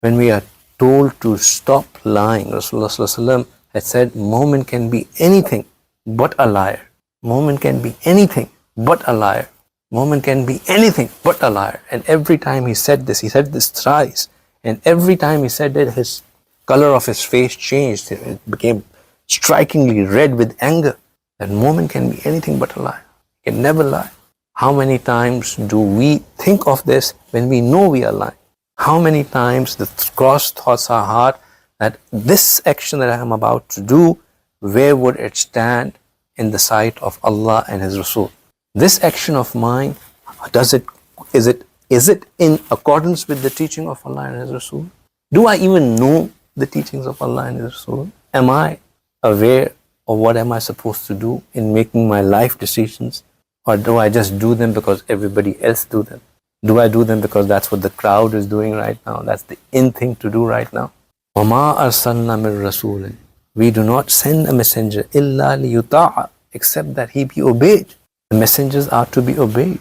When we are told to stop lying, Rasulullah Sallallahu Alaihi Wasallam had said, Mu'min can be anything but a liar. Mu'min can be anything but a liar. Mu'min can be anything but a liar. And every time he said this thrice. And every time he said it, his color of his face changed. It became strikingly red with anger. That mu'min can be anything but a liar. He can never lie. How many times do we think of this when we know we are lying? How many times the cross thoughts our heart that this action that I am about to do, where would it stand in the sight of Allah and His Rasul? This action of mine, is it in accordance with the teaching of Allah and His Rasul? Do I even know the teachings of Allah and His Rasul? Am I aware of what am I supposed to do in making my life decisions? Or do I just do them because everybody else do them? Do I do them because that's what the crowd is doing right now? That's the in thing to do right now. وَمَا أَرْسَلْنَا مِن رَسُولٍ. We do not send a messenger إِلَّا لِيُطَاعَ, except that he be obeyed. The messengers are to be obeyed.